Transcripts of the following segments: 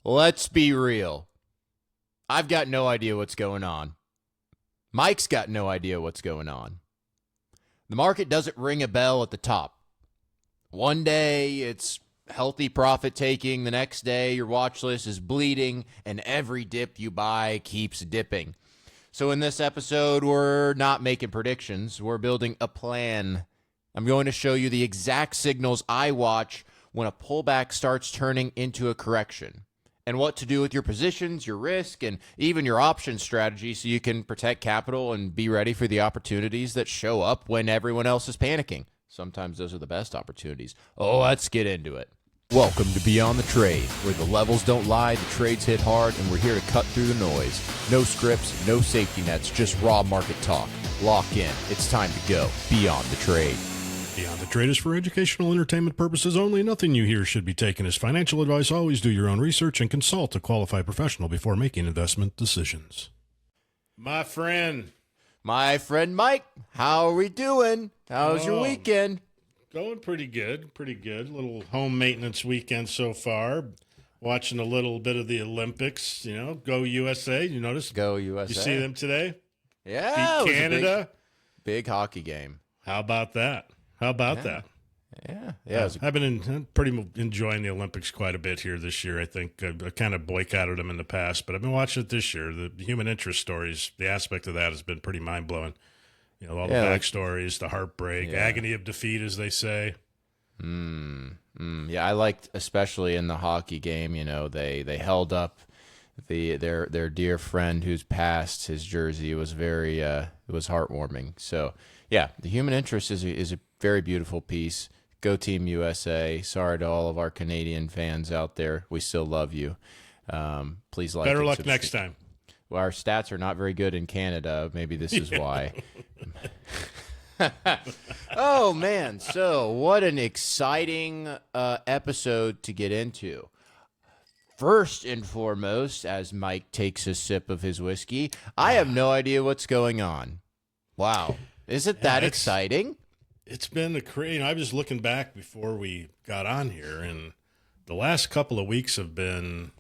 Let's be real. I've got no idea what's going on. Mike's got no idea what's going on. The market doesn't ring a bell at the top. One day it's healthy profit taking. The next day your watch list is bleeding, and every dip you buy keeps dipping. So in this episode, we're not making predictions. We're building a plan. I'm going to show you the exact signals I watch when a pullback starts turning into a correction, and what to do with your positions, your risk, and even your option strategy so you can protect capital and be ready for the opportunities that show up when everyone else is panicking. Sometimes those are the best opportunities. Oh, let's get into it. Welcome to Beyond the Trade, where the levels don't lie, the trades hit hard, and we're here to cut through the noise. No scripts, no safety nets, just raw market talk. Lock in. It's time to go Beyond the Trade. Beyond the Trade is for educational entertainment purposes only. Nothing you hear should be taken as financial advice. Always do your own research and consult a qualified professional before making investment decisions. My friend Mike, how are we doing? How's your weekend? Going pretty good. Little home maintenance weekend so far. Watching a little bit of the Olympics, go USA. You notice? Go USA. You see them today? Yeah. Beat Canada. Big hockey game. How about that? That? Yeah. I've been pretty enjoying the Olympics quite a bit here this year. I think I kind of boycotted them in the past, but I've been watching it this year. The human interest stories, the aspect of that has been pretty mind-blowing. All the backstories, the heartbreak, agony of defeat, as they say. Yeah, I liked, especially in the hockey game, they held up their dear friend who's passed. His jersey was very it was heartwarming. So yeah, the human interest is a very beautiful piece. Go Team USA. Sorry to all of our Canadian fans out there. We still love you. Please like. Better luck next time. Well, our stats are not very good in Canada. Maybe this is why. Oh, man. So what an exciting episode to get into. First and foremost, as Mike takes a sip of his whiskey, I have no idea what's going on. Wow. Isn't that exciting? It's been a crazy. I was looking back before we got on here, and the last couple of weeks have been,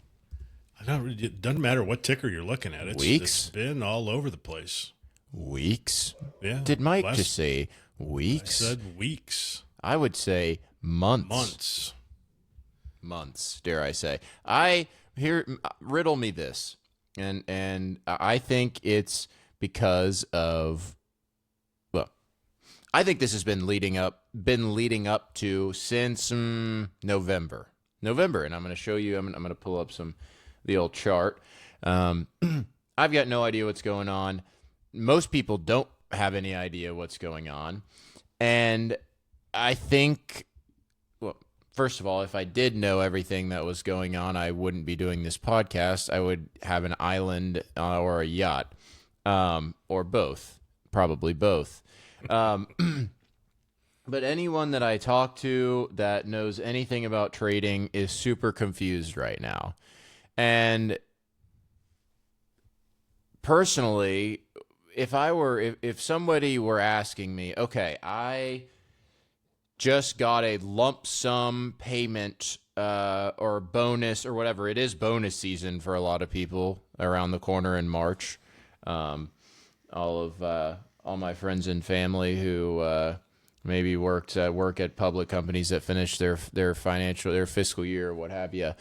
it doesn't matter what ticker you're looking at. It's been all over the place. Weeks? Yeah. Did Mike just say weeks? I said weeks. I would say months. Months, dare I say. Riddle me this. And I think it's because of, I think this has been leading up to since November, and I'm going to show you. I'm going to pull up the old chart. I've got no idea what's going on. Most people don't have any idea what's going on, and I think, well, first of all, if I did know everything that was going on, I wouldn't be doing this podcast. I would have an island or a yacht, or both, probably both. But anyone that I talk to that knows anything about trading is super confused right now. And personally, if somebody were asking me, okay, I just got a lump sum payment or bonus or whatever, it is bonus season for a lot of people around the corner in March. All my friends and family who maybe work at public companies that finished their fiscal year or what have you.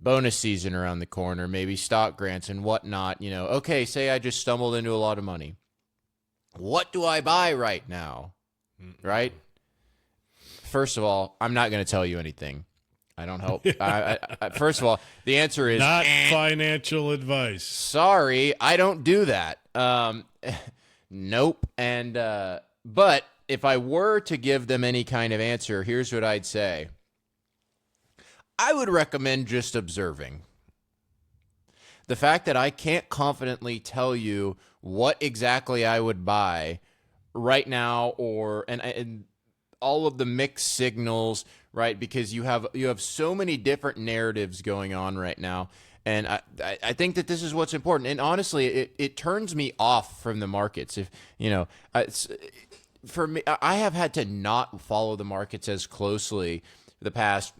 Bonus season around the corner, maybe stock grants and whatnot. Okay, say I just stumbled into a lot of money. What do I buy right now? Right? First of all, I'm not going to tell you anything. I don't help. First of all, the answer is not financial advice. Sorry, I don't do that. Nope. And but if I were to give them any kind of answer, here's what I'd say. I would recommend just observing. The fact that I can't confidently tell you what exactly I would buy right now, and all of the mixed signals, right? Because you have so many different narratives going on right now. And I think that this is what's important. And honestly, it turns me off from the markets. If for me, I have had to not follow the markets as closely the past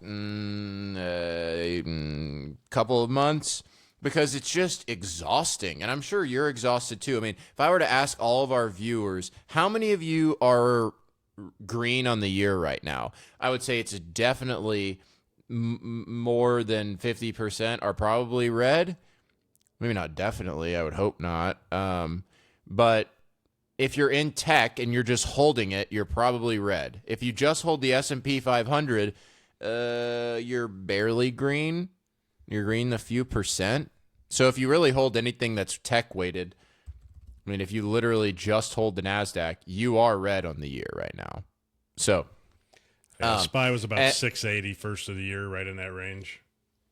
say, couple of months, because it's just exhausting. And I'm sure you're exhausted too. I mean, if I were to ask all of our viewers, how many of you are green on the year right now? I would say it's definitely more than 50% are probably red. Maybe not definitely. I would hope not. But if you're in tech and you're just holding it, you're probably red. If you just hold the S&P 500, you're barely green. You're green a few percent. So if you really hold anything that's tech weighted, I mean, if you literally just hold the NASDAQ, you are red on the year right now. So SPY was about 680 first of the year, right in that range.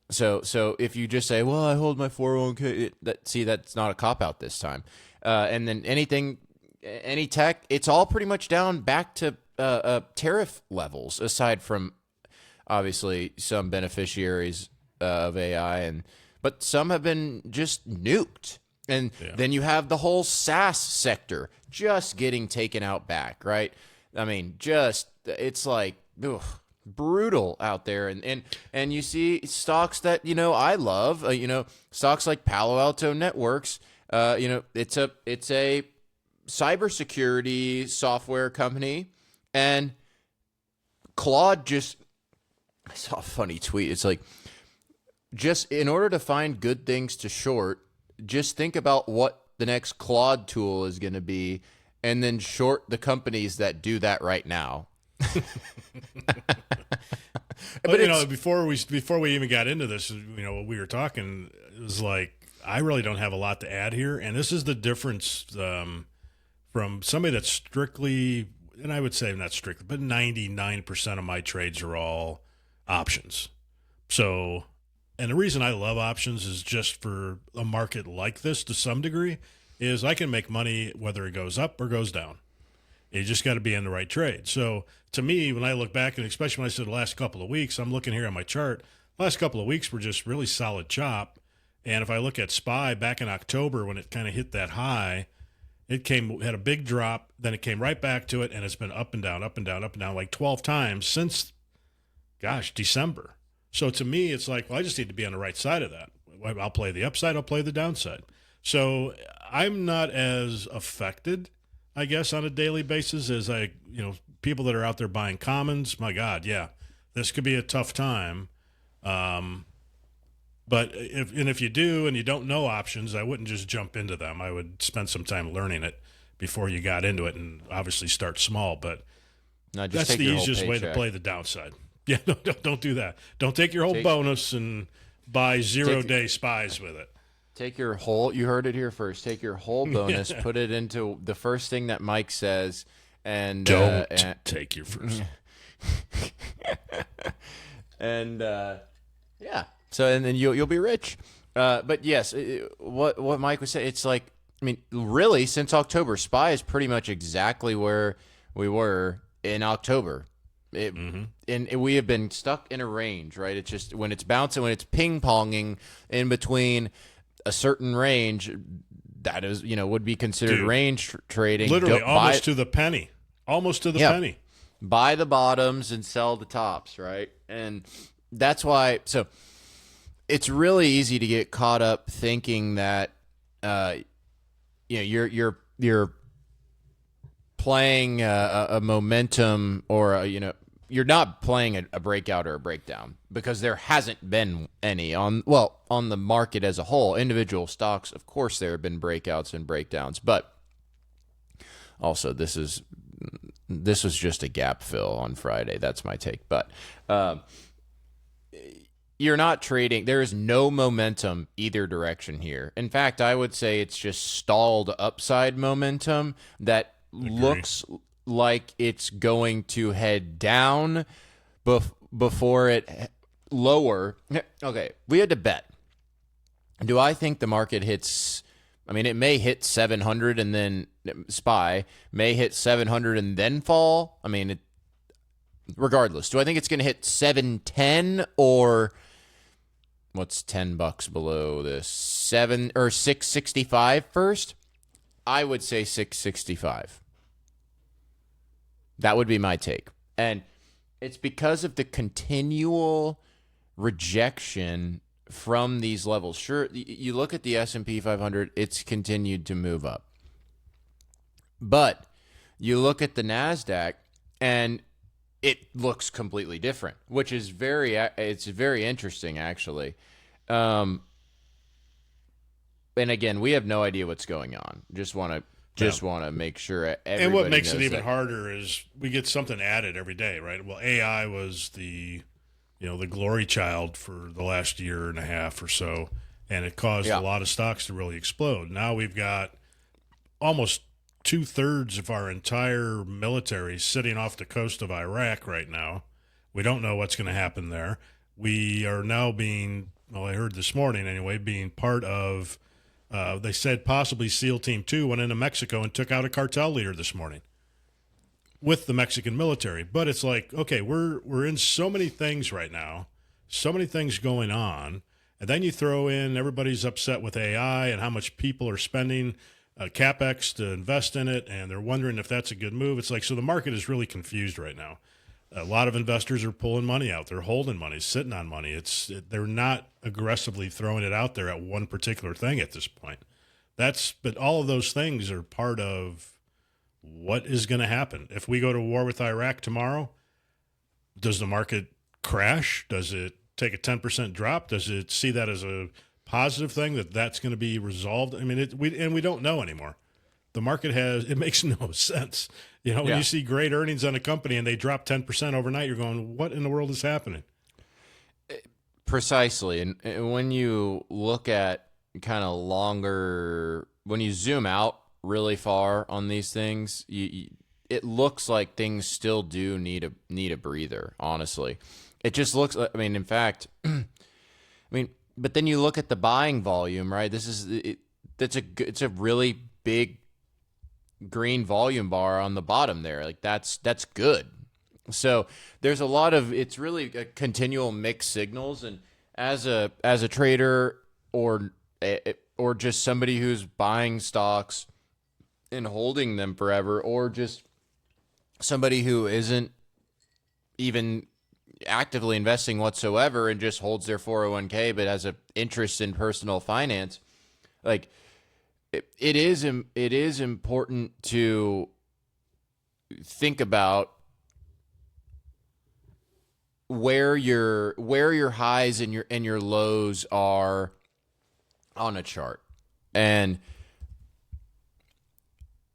So if you just say, well, I hold my 401k, that's not a cop-out this time. And then any tech, it's all pretty much down back to tariff levels, aside from obviously some beneficiaries of AI, but some have been just nuked. And then you have the whole SaaS sector just getting taken out back, right? I mean, it's like brutal out there. And you see stocks that, I love, stocks like Palo Alto Networks, it's a cybersecurity software company, and Claude I saw a funny tweet. It's like, just in order to find good things to short, just think about what the next Claude tool is going to be, and then short the companies that do that right now. But before we even got into this, what we were talking, it was like, I really don't have a lot to add here, and this is the difference from somebody that's strictly, and I would say not strictly, but 99% of my trades are all options. So, and the reason I love options is just for a market like this to some degree, is I can make money whether it goes up or goes down. You just got to be in the right trade. So to me, when I look back, and especially when I said the last couple of weeks, I'm looking here on my chart, the last couple of weeks were just really solid chop. And if I look at SPY back in October, when it kind of hit that high, had a big drop, then it came right back to it, and it's been up and down, up and down, up and down, like 12 times since, December. So to me, it's like, well, I just need to be on the right side of that. I'll play the upside, I'll play the downside. So I'm not as affected, I guess, on a daily basis as people that are out there buying commons. My God, yeah, this could be a tough time. But if you do and you don't know options, I wouldn't just jump into them. I would spend some time learning it before you got into it, and obviously start small. But that's the easiest way to play the downside. Yeah, don't do that. Don't take your whole bonus and buy 0-day SPYs with it. Take your whole, you heard it here first, take your whole bonus, put it into the first thing that Mike says, and don't take your first. And yeah. So, and then you'll be rich. But yes, what Mike was saying, it's like, I mean, really, since October, SPY is pretty much exactly where we were in October. And we have been stuck in a range, right? It's just when it's bouncing, when it's ping-ponging in between a certain range, that is, would be considered range trading. Literally, almost to the penny. Almost to the penny. Buy the bottoms and sell the tops, right? And that's why, so it's really easy to get caught up thinking that you're playing a momentum, or you're not playing a breakout or a breakdown, because there hasn't been any on the market as a whole. Individual stocks, of course, there have been breakouts and breakdowns, but also this was just a gap fill on Friday. That's my take. But you're not trading. There is no momentum either direction here. In fact, I would say it's just stalled upside momentum that looks like it's going to head down before it lower. Okay, we had to bet. Do I think the market hits? I mean, it may hit 700 and then SPY may hit 700 and then fall. I mean, regardless, do I think it's going to hit 710, or what's $10 below this? 665 first? I would say 665. That would be my take. And it's because of the continual rejection from these levels. Sure, you look at the S&P 500, it's continued to move up. But you look at the NASDAQ and it looks completely different, which is it's very interesting actually. And again, we have no idea what's going on. Just want to make sure everybody And what makes knows it even that. harder is we get something added every day, right? Well, AI was the glory child for the last year and a half or so, and it caused a lot of stocks to really explode. Now we've got almost 2/3 of our entire military sitting off the coast of Iraq right now. We don't know what's going to happen there. We are now being, I heard this morning anyway, being part of, they said possibly SEAL Team 2 went into Mexico and took out a cartel leader this morning with the Mexican military. But it's like, okay, we're in so many things right now, so many things going on, and then you throw in everybody's upset with AI and how much people are spending CapEx to invest in it, and they're wondering if that's a good move. It's like, so the market is really confused right now. A lot of investors are pulling money out. They're holding money, sitting on money. They're not aggressively throwing it out there at one particular thing at this point. But all of those things are part of what is going to happen. If we go to war with Iraq tomorrow, does the market crash? Does it take a 10% drop? Does it see that as a positive thing that's going to be resolved? I mean, we don't know anymore. The market it makes no sense. When you see great earnings on a company and they drop 10% overnight, you're going, what in the world is happening? Precisely. And when you look at kind of longer, when you zoom out really far on these things, it looks like things still do need a breather, honestly. It just looks like, I mean, in fact, but then you look at the buying volume, right? It's a really big green volume bar on the bottom there. Like that's good. So there's a lot of, it's really a continual mixed signals. And as a trader or just somebody who's buying stocks and holding them forever, or just somebody who isn't even actively investing whatsoever and just holds their 401k but has an interest in personal finance, like it is important to think about where your highs and your lows are on a chart. And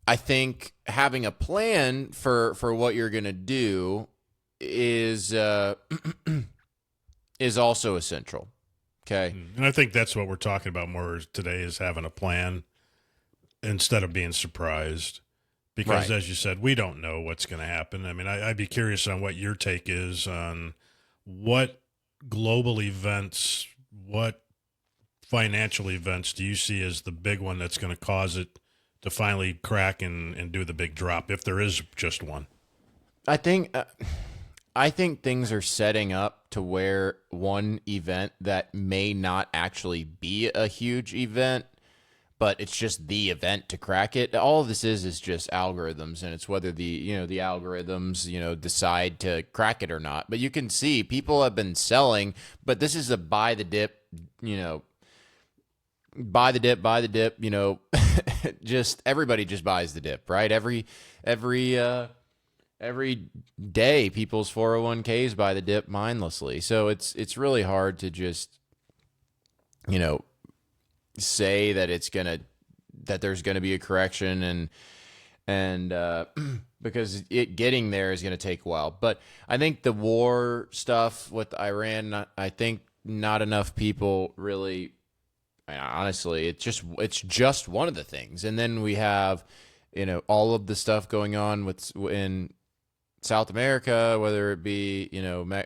I think having a plan for what you're going to do is also essential. Okay. And I think that's what we're talking about more today, is having a plan instead of being surprised. Because as you said, we don't know what's going to happen. I mean, I'd be curious on what your take is on what global events, what financial events do you see as the big one that's going to cause it to finally crack and do the big drop, if there is just one? I think things are setting up to where one event that may not actually be a huge event, but it's just the event to crack it. All of this is just algorithms, and it's whether the algorithms, decide to crack it or not. But you can see people have been selling, but this is a buy the dip, buy the dip, just everybody just buys the dip, right? Every day, people's 401ks buy the dip mindlessly. So it's really hard to just, say that that there's gonna be a correction and because getting there is gonna take a while. But I think the war stuff with Iran, I think not enough people really. Honestly, it's just one of the things, and then we have, all of the stuff going on in South America, whether it be,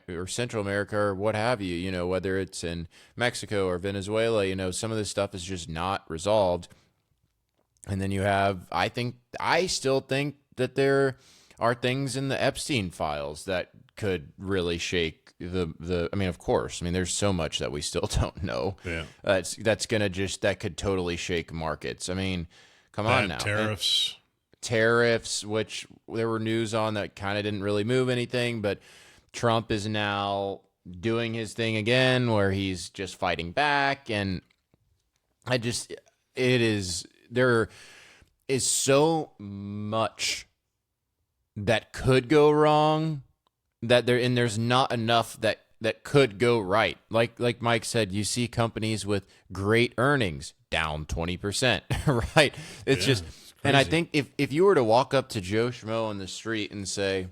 or Central America or what have you, whether it's in Mexico or Venezuela, some of this stuff is just not resolved. And then you have, I still think that there are things in the Epstein files that could really shake of course, there's so much that we still don't know. Yeah. That could totally shake markets. Come on now. Tariffs, which there were news on that kind of didn't really move anything, but Trump is now, doing his thing again, where he's just fighting back, and there is so much that could go wrong there's not enough that could go right. Like Mike said, you see companies with great earnings down 20%, right? It's just, and I think if you were to walk up to Joe Schmo on the street and say,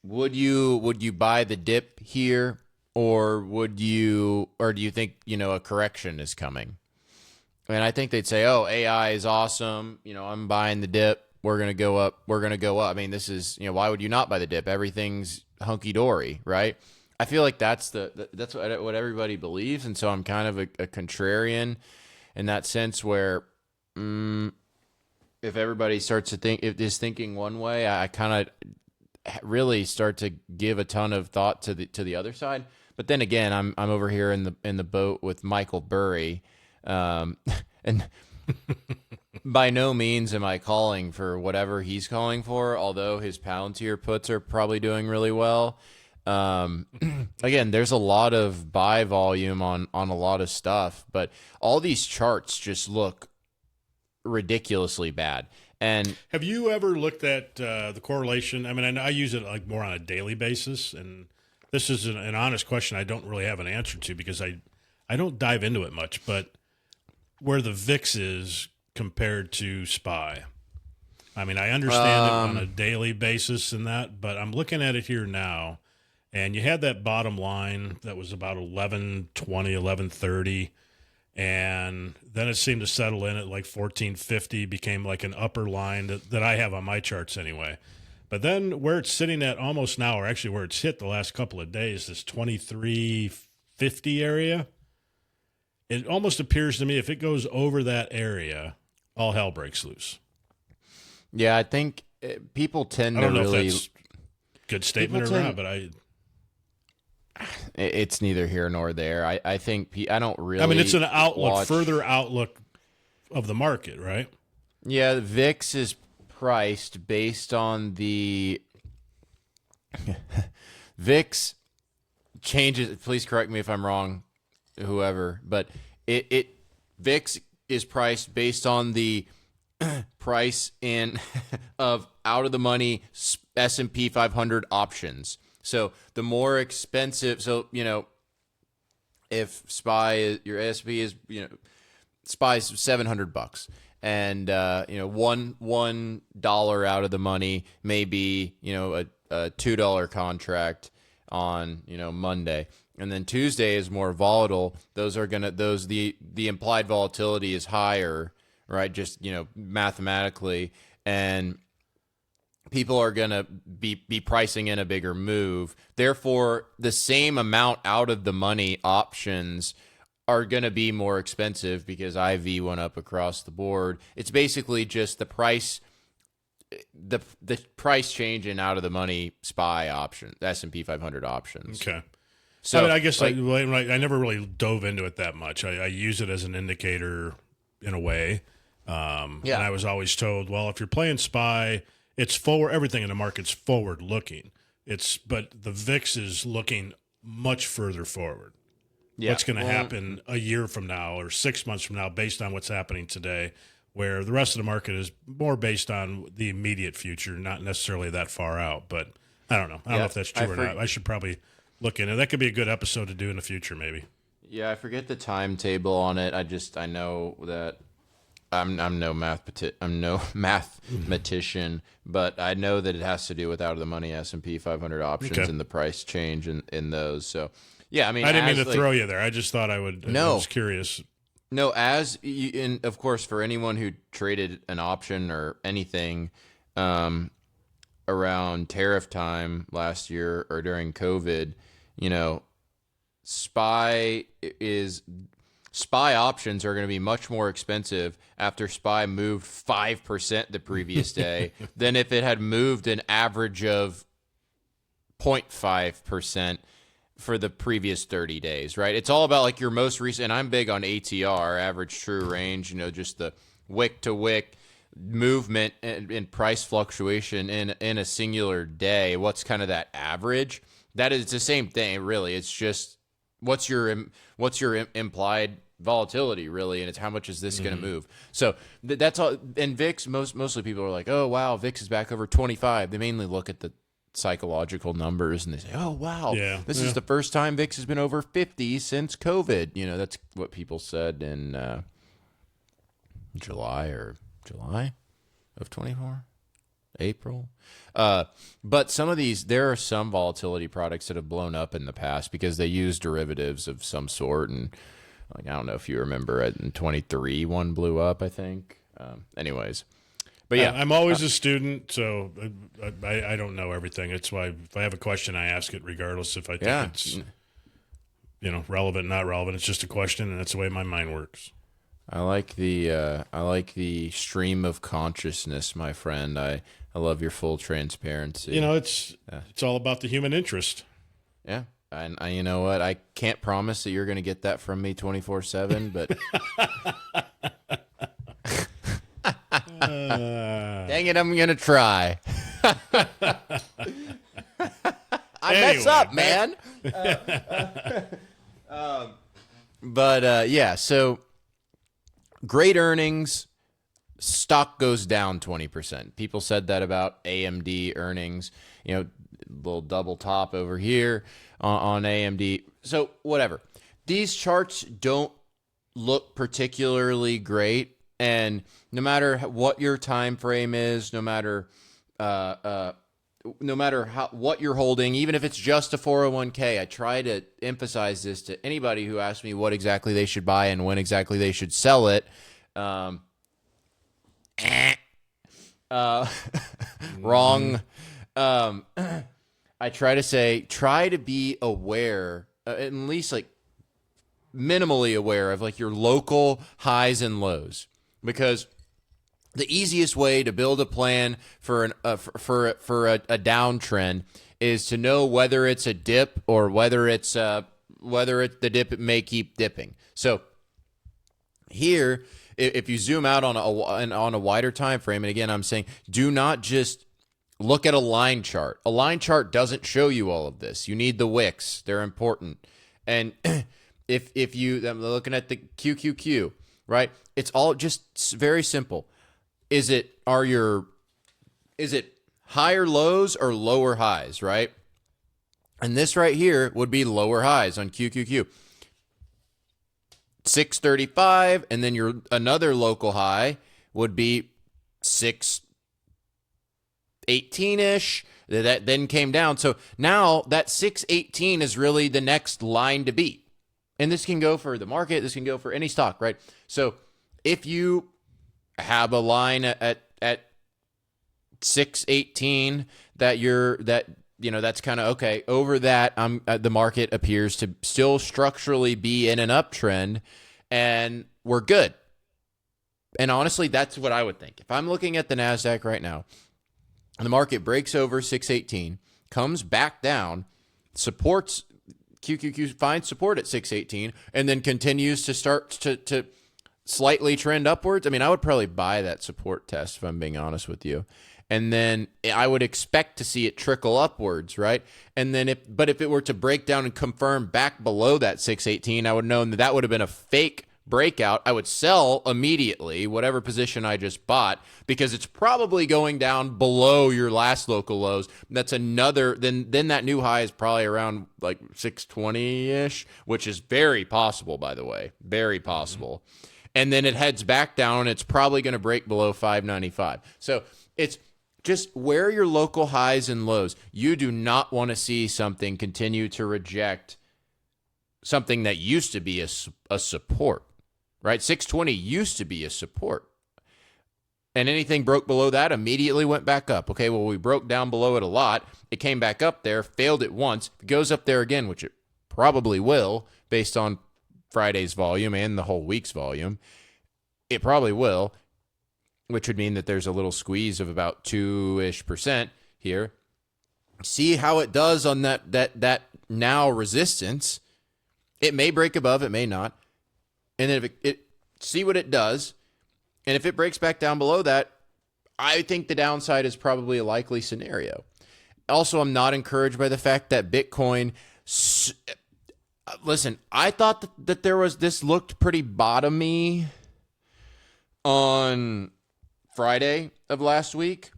would you buy the dip here, or do you think, a correction is coming? And I think they'd say, oh, AI is awesome. I'm buying the dip. We're going to go up. We're going to go up. I mean, this is, why would you not buy the dip? Everything's hunky dory, right? I feel like that's what everybody believes. And so I'm kind of a contrarian in that sense, where if everybody starts to think, if is thinking one way, I kind of really start to give a ton of thought to the other side. But then again, I'm over here in the boat with Michael Burry, and by no means am I calling for whatever he's calling for, although his Palantir puts are probably doing really well. Again, there's a lot of buy volume on a lot of stuff, but all these charts just look ridiculously bad. And have you ever looked at the correlation? I mean, I use it like more on a daily basis, and this is an honest question I don't really have an answer to because I don't dive into it much, but where the VIX is compared to SPY. I mean, I understand it on a daily basis and that, but I'm looking at it here now, and you had that bottom line that was about 1120, 1130, and then it seemed to settle in at like 1450, became like an upper line that I have on my charts anyway. But then where it's sitting at almost now, or actually where it's hit the last couple of days, this 2350 area, it almost appears to me if it goes over that area, all hell breaks loose. Yeah, I think people tend to really. I don't know if that's a good statement or not, but it's neither here nor there. I think I don't really. I mean, it's an outlook, further outlook of the market, right? Yeah, the VIX is priced based on the VIX changes. Please correct me if I'm wrong, whoever, but it VIX is priced based on the price of out of the money S&P 500 options. So the more expensive, if SPY is your ASP is SPY's $700, and $1 out of the money may be a $2 contract on Monday. And then Tuesday is more volatile. The implied volatility is higher, right? Just, mathematically. And people are going to be pricing in a bigger move. Therefore, the same amount out of the money options are going to be more expensive because IV went up across the board. It's basically just the price change in out of the money SPY option, S&P 500 options. Okay. So I guess I never really dove into it that much. I use it as an indicator in a way. And I was always told, well, if you're playing SPY, it's forward. Everything in the market's forward looking. But the VIX is looking much further forward. Yeah. What's going to happen a year from now or 6 months from now based on what's happening today, where the rest of the market is more based on the immediate future, not necessarily that far out. But I don't know. I don't know if that's true or not. I should probably look into it. That could be a good episode to do in the future, maybe. Yeah, I forget the timetable on it. I know that I'm no mathematician, but I know that it has to do with out of the money S&P 500 options and the price change in those. So, yeah, I mean, I didn't mean to throw you there. I just thought I would. No, I was curious. No, and of course, for anyone who traded an option or anything around tariff time last year or during COVID, SPY options are going to be much more expensive after SPY moved 5% the previous day than if it had moved an average of 0.5% for the previous 30 days, right? It's all about like your most recent, and I'm big on ATR, average true range, just the wick to wick, movement in price fluctuation in a singular day, what's kind of that average? That is the same thing, really. It's just what's your implied volatility, really, and it's how much is this going to move. So that's all. And VIX, mostly people are like, oh wow, VIX is back over 25. They mainly look at the psychological numbers and they say, oh wow, this is the first time VIX has been over 50 since COVID. That's what people said in July of 24, April. But some of these, there are some volatility products that have blown up in the past because they use derivatives of some sort. And like, I don't know if you remember in 23, one blew up, I think. Anyways, but yeah, I'm always a student, so I don't know everything. It's why if I have a question, I ask it regardless if I think it's relevant, not relevant. It's just a question, and that's the way my mind works. I like the stream of consciousness, my friend. I love your full transparency. It's all about the human interest. Yeah. And you know what? I can't promise that you're going to get that from me 24/7, but dang it, I'm going to try. I mess up, man. Yeah, so great earnings, stock goes down 20%. People said that about AMD earnings, little double top over here on AMD. So whatever. These charts don't look particularly great, and no matter what your time frame is, no matter what you're holding, even if it's just a 401k, I try to emphasize this to anybody who asks me what exactly they should buy and when exactly they should sell it. Wrong. I try to say, try to be aware, at least like minimally aware of like your local highs and lows, because the easiest way to build a plan for a downtrend is to know whether it's a dip or whether it's the dip it may keep dipping. So here, if you zoom out on a wider time frame, and again, I'm saying do not just look at a line chart. A line chart doesn't show you all of this. You need the wicks. They're important. And if I'm looking at the QQQ, right? It's all just very simple. Is it higher lows or lower highs, right? And this right here would be lower highs on QQQ. 635, and then your another local high would be 618-ish. That then came down. So now that 618 is really the next line to beat. And this can go for the market. This can go for any stock, right? So if you have a line at 618 that's kind of okay. Over that, the market appears to still structurally be in an uptrend, and we're good. And honestly, that's what I would think. If I'm looking at the NASDAQ right now, and the market breaks over 618, comes back down, supports QQQ, finds support at 618, and then continues to start to slightly trend upwards. I mean, I would probably buy that support test if I'm being honest with you. And then I would expect to see it trickle upwards, right? And then if it were to break down and confirm back below that 618, I would know that would have been a fake breakout. I would sell immediately whatever position I just bought, because it's probably going down below your last local lows. That's another, then that new high is probably around like 620-ish, which is very possible, by the way, very possible. And then it heads back down. It's probably going to break below 595. So it's just where your local highs and lows. You do not want to see something continue to reject something that used to be a support, right? 620 used to be a support. And anything broke below that immediately went back up. Okay, well, we broke down below it a lot. It came back up there, failed it once. If it goes up there again, which it probably will based on Friday's volume and the whole week's volume, it probably will, which would mean that there's a little squeeze of about 2-ish% here. See how it does on that now resistance. It may break above, it may not. And then if it see what it does. And if it breaks back down below that, I think the downside is probably a likely scenario. Also, I'm not encouraged by the fact that Bitcoin. Listen, I thought that this looked pretty bottomy on Friday of last week.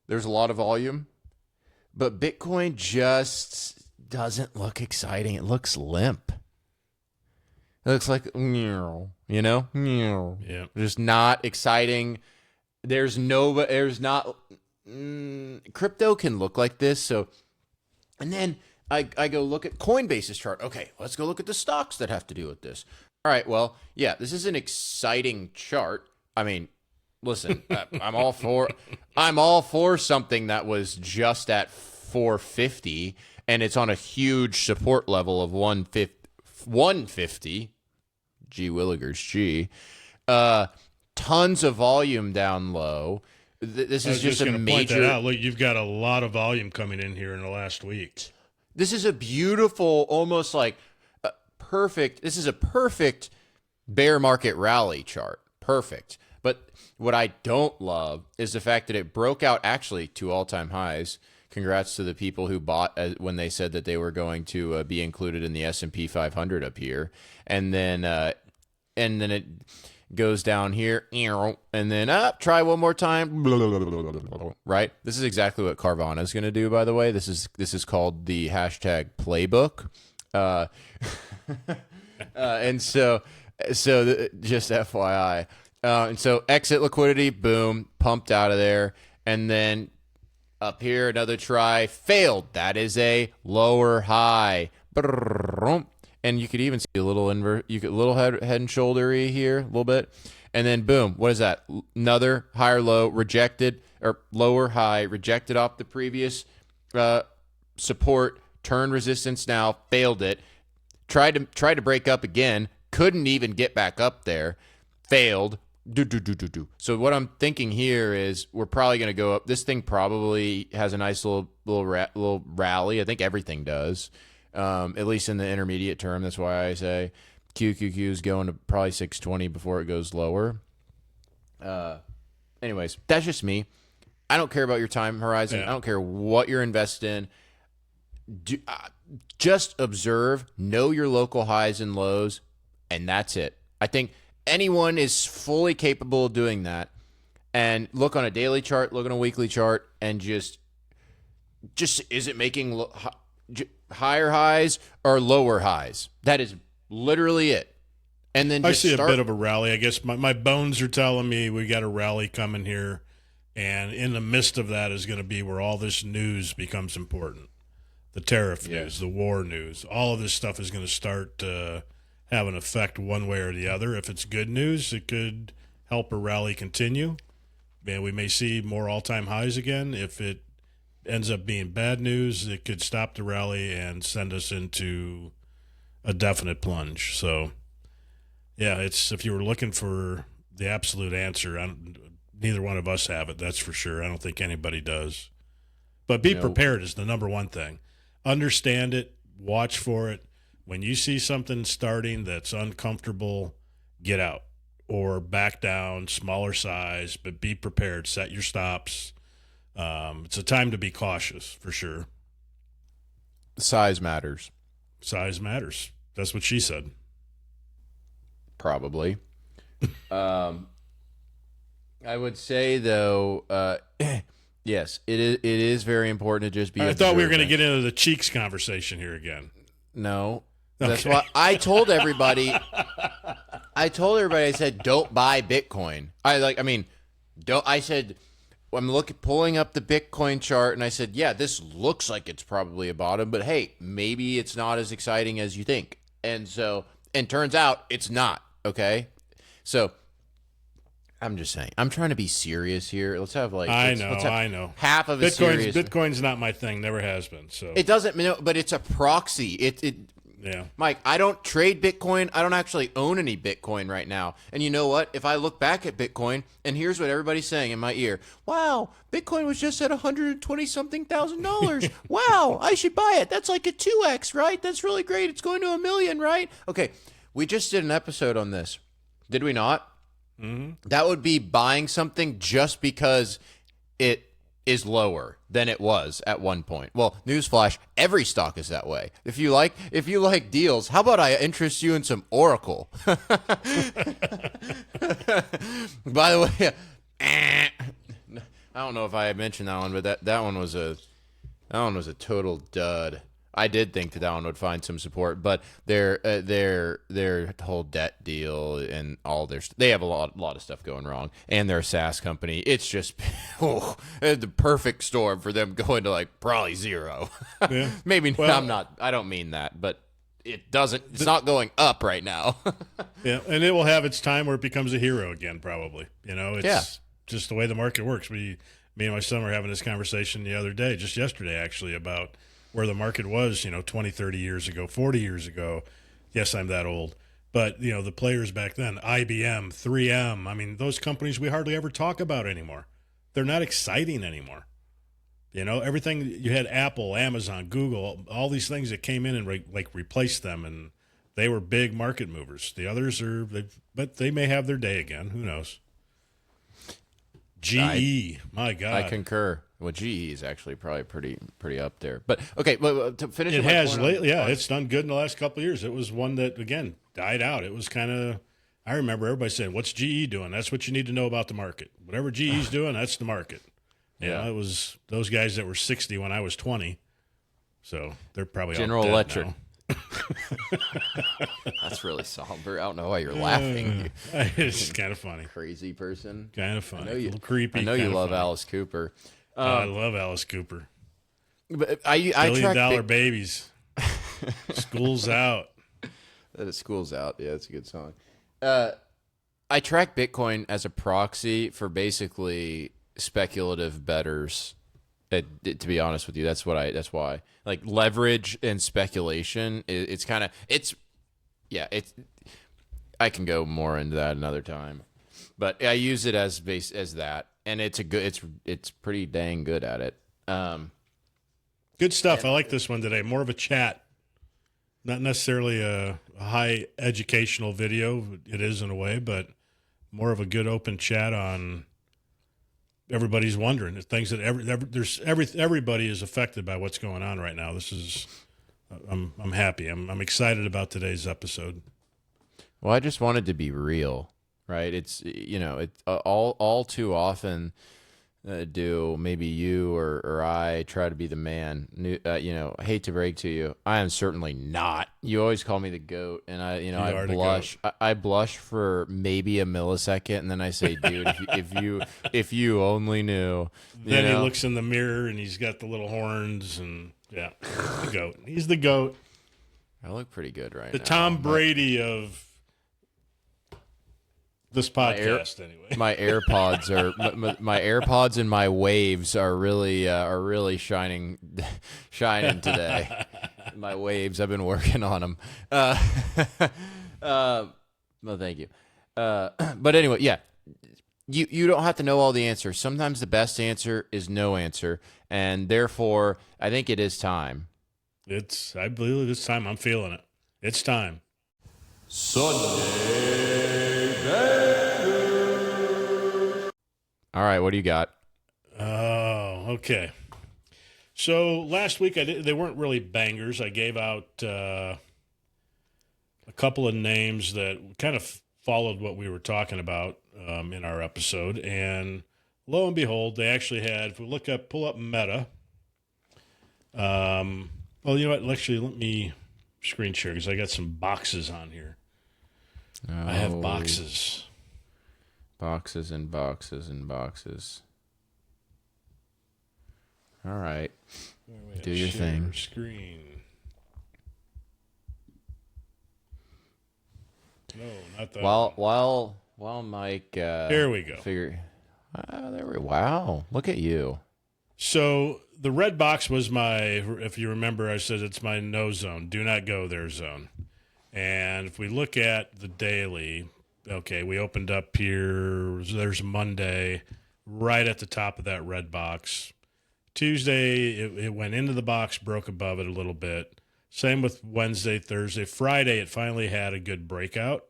There's a lot of volume, but Bitcoin just doesn't look exciting. It looks limp. It looks like, you know, Yeah, just not exciting. Crypto can look like this. So, and then I go look at Coinbase's chart. Okay, let's go look at the stocks that have to do with this. All right, well, yeah, this is an exciting chart. I mean, listen, I'm all for something that was just at 450, and it's on a huge support level of 150. Gee willikers, gee. Tons of volume down low. This is just a major. Point that out. Look, you've got a lot of volume coming in here in the last week. This is a beautiful, almost like perfect. This is a perfect bear market rally chart. Perfect. But what I don't love is the fact that it broke out actually to all-time highs. Congrats to the people who bought when they said that they were going to be included in the S&P 500 up here, and then it goes down here, and then try one more time. Right? This is exactly what Carvana is going to do. By the way, this is called the hashtag playbook, and so just FYI. And so exit liquidity, boom, pumped out of there, and then up here another try, failed. That is a lower high, and you could even see a little little head and shouldery here, a little bit, and then boom, what is that? Another higher low, rejected, or lower high, rejected off the previous support, turn resistance now, failed it, tried to break up again, couldn't even get back up there, failed. So what I'm thinking here is we're probably going to go up. This thing probably has a nice little rally. I think everything does, at least in the intermediate term. That's why I say QQQ is going to probably 620 before it goes lower. Anyways, that's just me. I don't care about your time horizon. Yeah. I don't care what you're invested in. Just observe, know your local highs and lows, and that's it. I think anyone is fully capable of doing that, and look on a daily chart, look on a weekly chart, and just is it making higher highs or lower highs? That is literally it. And then I see a bit of a rally. I guess my bones are telling me we got a rally coming here, and in the midst of that is going to be where all this news becomes important. The tariff news, the war news, all of this stuff is going to start have an effect one way or the other. If it's good news, it could help a rally continue. And we may see more all-time highs again. If it ends up being bad news, it could stop the rally and send us into a definite plunge. So, yeah, it's if you were looking for the absolute answer, neither one of us have it, that's for sure. I don't think anybody does. But be prepared is the number one thing. Understand it, watch for it. When you see something starting that's uncomfortable, get out or back down, smaller size, but be prepared. Set your stops. It's a time to be cautious for sure. Size matters. Size matters. That's what she said. Probably. I would say, though, yes, it is very important to just be observant. I thought we were going to get into the cheeks conversation here again. No. That's why I told everybody. I said, don't buy Bitcoin. I said, I'm pulling up the Bitcoin chart, and I said, yeah, this looks like it's probably a bottom, but hey, maybe it's not as exciting as you think. And turns out it's not. Okay, so I'm just saying, I'm trying to be serious here. Let's have I know. Half of a serious. Bitcoin's not my thing. Never has been. So it doesn't. But it's a proxy. Yeah. Mike, I don't trade Bitcoin. I don't actually own any Bitcoin right now. And you know what? If I look back at Bitcoin, and here's what everybody's saying in my ear. Wow, Bitcoin was just at $120-something thousand. Wow, I should buy it. That's like a 2x, right? That's really great. It's going to $1 million, right? Okay, we just did an episode on this. Did we not? That would be buying something just because it is lower than it was at one point. Well, newsflash, every stock is that way. If you like deals, how about I interest you in some Oracle? By the way, I don't know if I mentioned that one, but that one was a total dud. I did think that one would find some support, but their whole debt deal and all they have a lot of stuff going wrong, and they're a SaaS company. It's just the perfect storm for them going to like probably zero. Yeah. Maybe Well, I don't mean that, but it doesn't. It's not going up right now. yeah, and it will have its time where it becomes a hero again, probably. It's just the way the market works. Me and my son were having this conversation the other day, just yesterday actually, about where the market was, 20, 30 years ago, 40 years ago. Yes, I'm that old. But, the players back then, IBM, 3M, I mean, those companies we hardly ever talk about anymore. They're not exciting anymore. Everything you had, Apple, Amazon, Google, all these things that came in and replaced them, and they were big market movers. The others but they may have their day again. Who knows? GE, my God. I concur. Well, GE is actually probably pretty up there. But okay, to finish, it has lately. Yeah, it's done good in the last couple of years. It was one that again died out. It was kind of. I remember everybody saying, "What's GE doing?" That's what you need to know about the market. Whatever GE's doing, that's the market. Yeah, it was those guys that were 60 when I was 20. So they're probably General all dead Electric. now. That's really somber. I don't know why you're laughing. It's kind of funny. Crazy person. Kind of funny. I know a little creepy. I know you love funny. Alice Cooper. I love Alice Cooper. But I $1 billion track babies. School's out. That is School's Out. Yeah, that's a good song. I track Bitcoin as a proxy for basically speculative bettors. To be honest with you, that's why like leverage and speculation. I can go more into that another time, but I use it as that, and it's pretty dang good at it. Good stuff. I like this one today. More of a chat, not necessarily a high educational video. It is in a way, but more of a good open chat on. Everybody's wondering the things that everybody is affected by what's going on right now. This is, I'm happy. I'm excited about today's episode. Well, I just wanted to be real, right? It's all too often do maybe you or I try to be the man. I hate to break to you, I am certainly not. You always call me the GOAT, and I blush. I blush for maybe a millisecond, and then I say, dude, if you only knew. Then he looks in the mirror and he's got the little horns, and yeah, the GOAT. He's the GOAT. I look pretty good right now. The Tom Brady of this podcast, anyway. My AirPods my AirPods and my waves are really shining today. My waves, I've been working on them. Well, thank you. But anyway, yeah. You don't have to know all the answers. Sometimes the best answer is no answer, and therefore, I think it is time. I believe it's time. I'm feeling it. It's time. All right, what do you got? Oh, okay. So last week they weren't really bangers. I gave out a couple of names that kind of followed what we were talking about in our episode, and lo and behold, they actually had. If we pull up Meta. Well, you know what? Actually, let me screen share because I got some boxes on here. I have boxes. Boxes and boxes and boxes. All right. Do your thing. Screen. No, not that. While Mike. There we go. Wow. Look at you. So the red box was if you remember, I said it's my no zone. Do not go there zone. And if we look at the daily, okay, we opened up here. There's Monday right at the top of that red box. Tuesday, it went into the box, broke above it a little bit. Same with Wednesday, Thursday. Friday, it finally had a good breakout.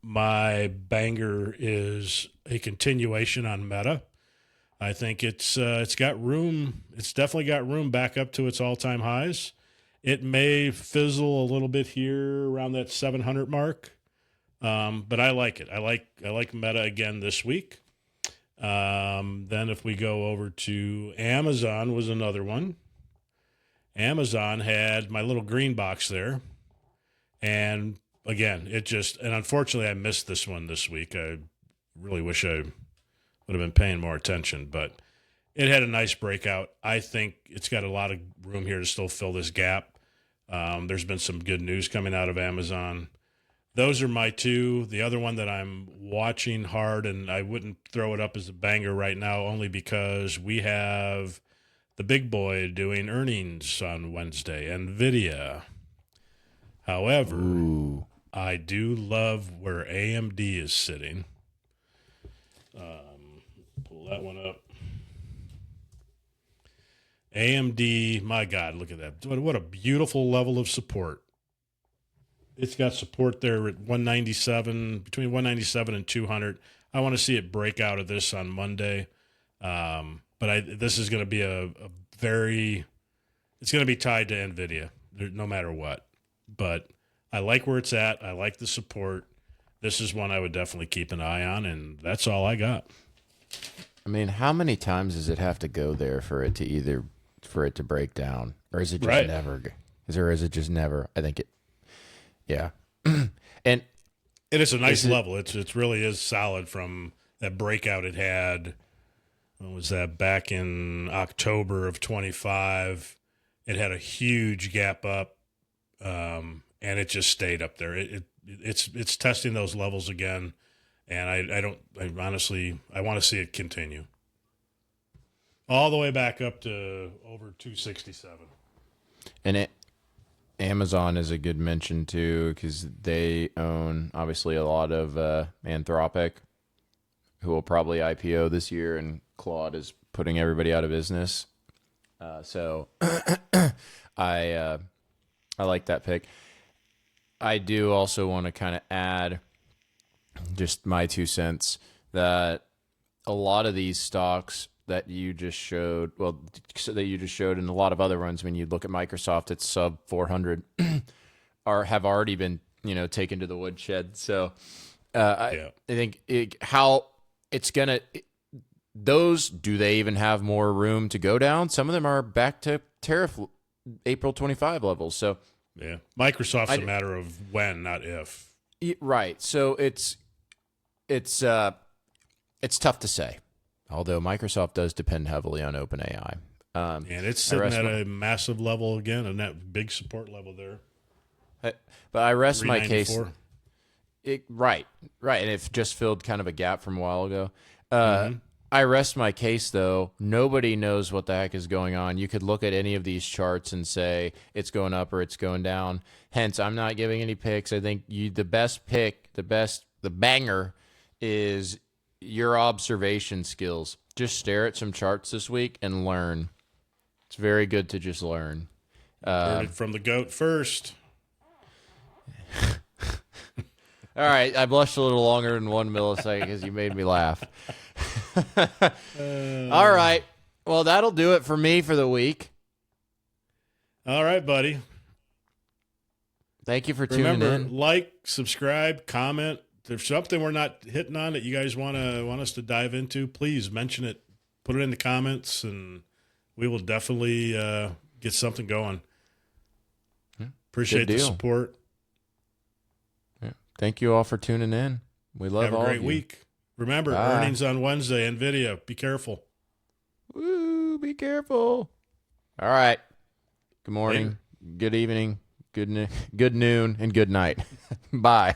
my banger is a continuation on Meta. I think it's got room. It's definitely got room back up to its all-time highs. It may fizzle a little bit here around that 700 mark, but I like it. I like Meta again this week. Then if we go over to Amazon, was another one. Amazon had my little green box there, and again, and unfortunately, I missed this one this week. I really wish I would have been paying more attention, but it had a nice breakout. I think it's got a lot of room here to still fill this gap. There's been some good news coming out of Amazon. Those are my two. The other one that I'm watching hard, and I wouldn't throw it up as a banger right now, only because we have the big boy doing earnings on Wednesday, NVIDIA. However, I do love where AMD is sitting. Pull that one up. AMD, my God, look at that. What a beautiful level of support. It's got support there at 197, between 197 and 200. I want to see it break out of this on Monday. But this is going to be it's going to be tied to NVIDIA, no matter what. But I like where it's at. I like the support. This is one I would definitely keep an eye on, and that's all I got. I mean, how many times does it have to go there for it to break down, or is it just never? Is it just never? I think it. Yeah, and it's a nice level. It really is solid from that breakout it had. What was that, back in October of 25? It had a huge gap up, and it just stayed up there. It's testing those levels again, and I honestly want to see it continue all the way back up to over 267. And Amazon is a good mention too, because they own obviously a lot of Anthropic, who will probably IPO this year, and Claude is putting everybody out of business. So I like that pick. I do also want to kind of add just my 2 cents that a lot of these stocks that you just showed, and a lot of other ones, when you look at Microsoft, it's sub 400, have already been taken to the woodshed. So I think how it's gonna. Those, do they even have more room to go down? Some of them are back to tariff April 25 levels. So yeah, Microsoft's a matter of when, not if. Right. So it's tough to say. Although Microsoft does depend heavily on OpenAI. And it's sitting at a massive level again, and that big support level there. But I rest my case. Right. And it just filled kind of a gap from a while ago. I rest my case, though. Nobody knows what the heck is going on. You could look at any of these charts and say it's going up or it's going down. Hence, I'm not giving any picks. I think the best pick, the banger is your observation skills. Just stare at some charts this week and learn. It's very good to just learn. Learn it from the GOAT first. All right, I blushed a little longer than 1 millisecond because you made me laugh. All right. Well, that'll do it for me for the week. All right, buddy. Thank you for tuning in. Like, subscribe, comment. If there's something we're not hitting on that you guys want us to dive into, please mention it. Put it in the comments, and we will definitely get something going. Appreciate the support. Yeah. Thank you all for tuning in. We love all of you. Have a great week. Remember, earnings on Wednesday. NVIDIA. Be careful. Woo, be careful. All right. Good morning, good evening, good noon, and good night. Bye.